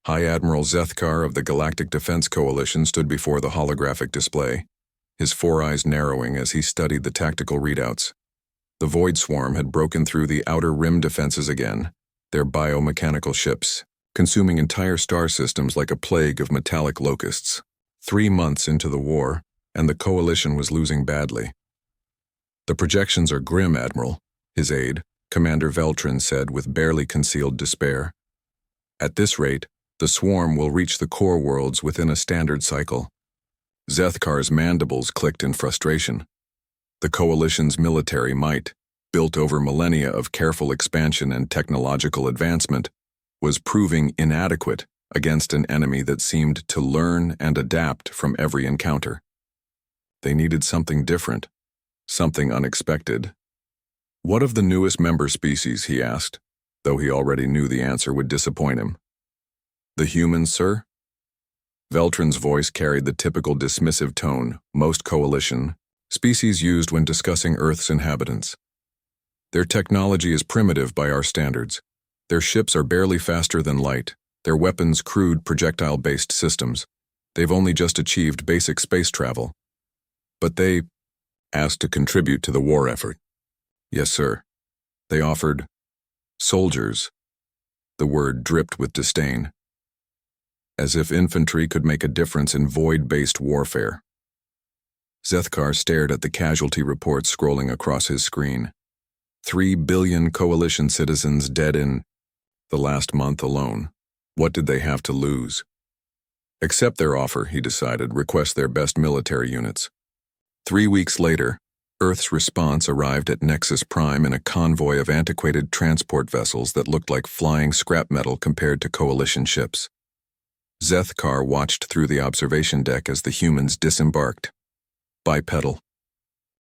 High Admiral Zethkar of the Galactic Defense Coalition stood before the holographic display, his four eyes narrowing as he studied the tactical readouts. The Void Swarm had broken through the outer rim defenses again, their biomechanical ships, consuming entire star systems like a plague of metallic locusts. 3 months into the war, and the Coalition was losing badly. "The projections are grim, Admiral," his aide, Commander Veltrin, said with barely concealed despair. "At this rate, the swarm will reach the core worlds within a standard cycle." Zethkar's mandibles clicked in frustration. The Coalition's military might, built over millennia of careful expansion and technological advancement, was proving inadequate against an enemy that seemed to learn and adapt from every encounter. They needed something different, something unexpected. "What of the newest member species?" he asked, though he already knew the answer would disappoint him. "The humans, sir?" Veltrin's voice carried the typical dismissive tone most Coalition species used when discussing Earth's inhabitants. "Their technology is primitive by our standards. Their ships are barely faster than light, their weapons crude projectile-based systems. They've only just achieved basic space travel. But they asked to contribute to the war effort." "Yes, sir." "They offered soldiers." The word dripped with disdain. "As if infantry could make a difference in void-based warfare." Zethkar stared at the casualty reports scrolling across his screen. 3 billion Coalition citizens dead in the last month alone. What did they have to lose? Accept their offer, he decided, request their best military units. 3 weeks later, Earth's response arrived at Nexus Prime in a convoy of antiquated transport vessels that looked like flying scrap metal compared to Coalition ships. Zethkar watched through the observation deck as the humans disembarked. Bipedal.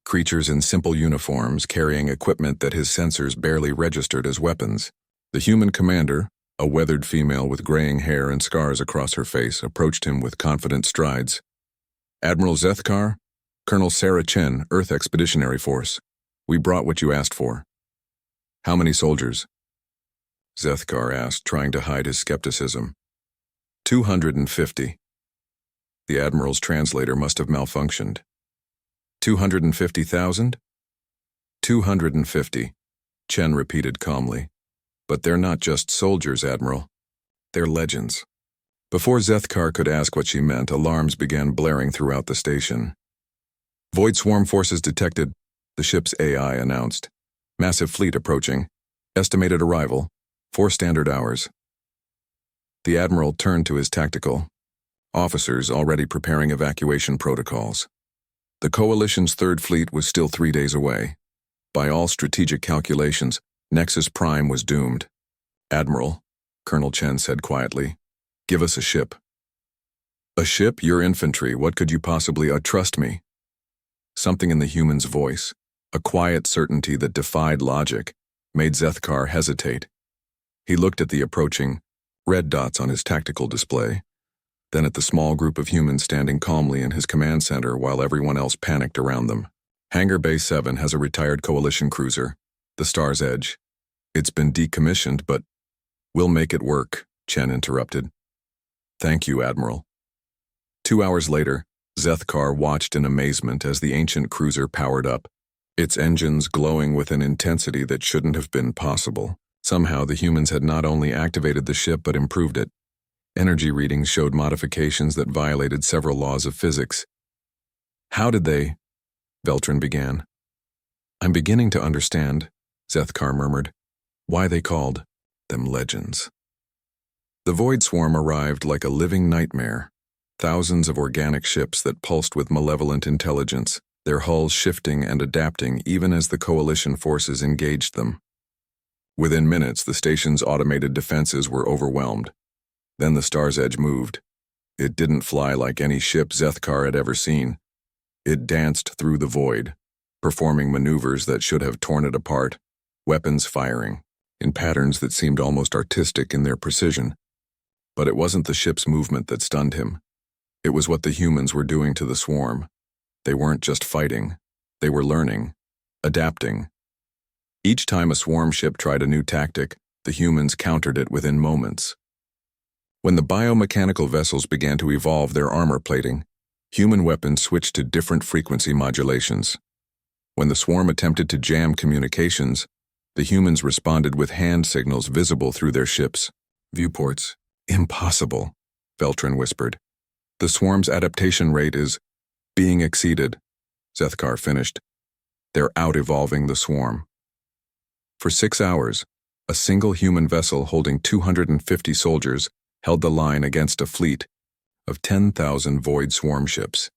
Creatures in simple uniforms carrying equipment that his sensors barely registered as weapons. The human commander, a weathered female with graying hair and scars across her face, approached him with confident strides. "Admiral Zethkar, Colonel Sarah Chen, Earth Expeditionary Force. We brought what you asked for." "How many soldiers?" Zethkar asked, trying to hide his skepticism. 250. The Admiral's translator must have malfunctioned. 250,000? 250, Chen repeated calmly. "But they're not just soldiers, Admiral. They're legends." Before Zethkar could ask what she meant, alarms began blaring throughout the station. "Void Swarm forces detected," the ship's AI announced. "Massive fleet approaching. Estimated arrival, 4 standard hours." The Admiral turned to his tactical officers already preparing evacuation protocols. The Coalition's Third Fleet was still 3 days away. By all strategic calculations, Nexus Prime was doomed. "Admiral," Colonel Chen said quietly, "give us a ship." "A ship? Your infantry. What could you possibly trust me?" Something in the human's voice, a quiet certainty that defied logic, made Zethkar hesitate. He looked at the approaching red dots on his tactical display, then at the small group of humans standing calmly in his command center while everyone else panicked around them. "Hangar Bay 7 has a retired Coalition cruiser, the Star's Edge. It's been decommissioned, but we'll make it work," Chen interrupted. "Thank you, Admiral." 2 hours later, Zethkar watched in amazement as the ancient cruiser powered up, its engines glowing with an intensity that shouldn't have been possible. Somehow the humans had not only activated the ship but improved it. Energy readings showed modifications that violated several laws of physics. "How did they?" Veltrin began. "I'm beginning to understand," Zethkar murmured, "why they called them legends." The Void Swarm arrived like a living nightmare. Thousands of organic ships that pulsed with malevolent intelligence, their hulls shifting and adapting even as the Coalition forces engaged them. Within minutes, the station's automated defenses were overwhelmed. Then the Star's Edge moved. It didn't fly like any ship Zethkar had ever seen. It danced through the void, performing maneuvers that should have torn it apart, weapons firing, in patterns that seemed almost artistic in their precision. But it wasn't the ship's movement that stunned him. It was what the humans were doing to the swarm. They weren't just fighting. They were learning, adapting. Each time a swarm ship tried a new tactic, the humans countered it within moments. When the biomechanical vessels began to evolve their armor plating, human weapons switched to different frequency modulations. When the swarm attempted to jam communications, the humans responded with hand signals visible through their ships' viewports. Impossible, Veltrin whispered. The swarm's adaptation rate is being exceeded, Zethkar finished. They're out-evolving the swarm. For 6 hours, a single human vessel holding 250 soldiers held the line against a fleet of 10,000 void swarm ships.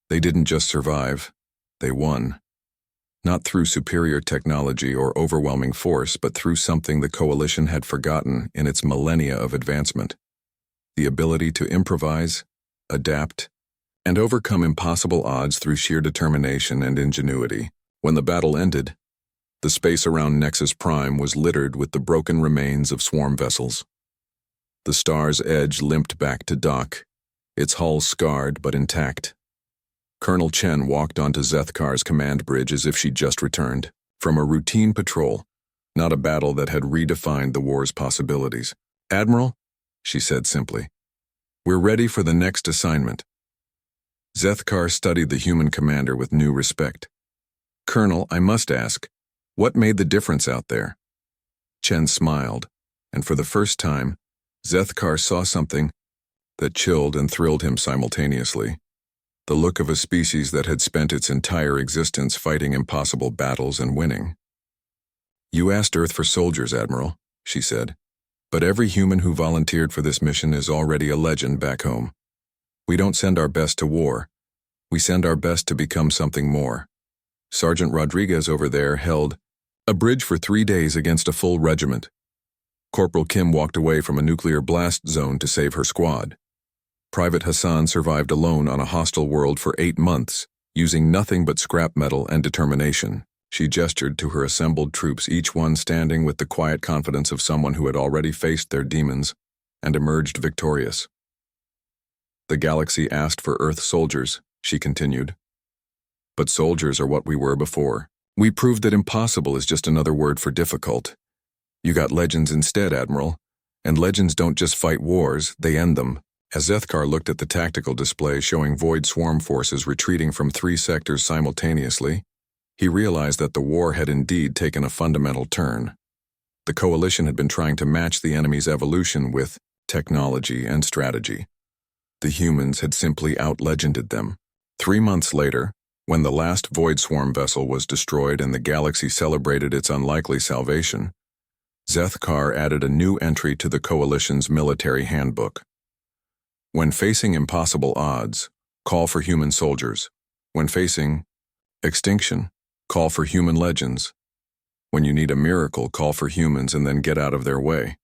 They didn't just survive, they won. Not through superior technology or overwhelming force, but through something the Coalition had forgotten in its millennia of advancement: the ability to improvise, adapt, and overcome impossible odds through sheer determination and ingenuity. When the battle ended, the space around Nexus Prime was littered with the broken remains of swarm vessels. The Star's Edge limped back to dock, its hull scarred but intact. Colonel Chen walked onto Zethkar's command bridge as if she'd just returned from a routine patrol, not a battle that had redefined the war's possibilities. "Admiral," she said simply, "we're ready for the next assignment." Zethkar studied the human commander with new respect. "Colonel, I must ask, what made the difference out there?" Chen smiled, and for the first time, Zethkar saw something that chilled and thrilled him simultaneously. The look of a species that had spent its entire existence fighting impossible battles and winning. "You asked Earth for soldiers, Admiral," she said, "but every human who volunteered for this mission is already a legend back home. We don't send our best to war. We send our best to become something more." Sergeant Rodriguez over there held a bridge for 3 days against a full regiment. Corporal Kim walked away from a nuclear blast zone to save her squad. Private Hassan survived alone on a hostile world for 8 months, using nothing but scrap metal and determination. She gestured to her assembled troops, each one standing with the quiet confidence of someone who had already faced their demons and emerged victorious. "The galaxy asked for Earth soldiers," she continued. "But soldiers are what we were before. We proved that impossible is just another word for difficult. You got legends instead, Admiral, and legends don't just fight wars, they end them." As Zethkar looked at the tactical display showing void swarm forces retreating from 3 sectors simultaneously, he realized that the war had indeed taken a fundamental turn. The Coalition had been trying to match the enemy's evolution with technology and strategy. The humans had simply out-legended them. 3 months later, when the last void swarm vessel was destroyed and the galaxy celebrated its unlikely salvation, Zethkar added a new entry to the Coalition's military handbook. When facing impossible odds, call for human soldiers. When facing extinction, call for human legends. When you need a miracle, call for humans and then get out of their way.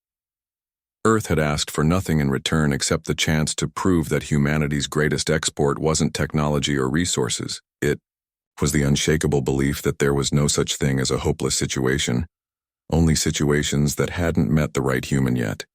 Earth had asked for nothing in return except the chance to prove that humanity's greatest export wasn't technology or resources. It was the unshakable belief that there was no such thing as a hopeless situation, only situations that hadn't met the right human yet.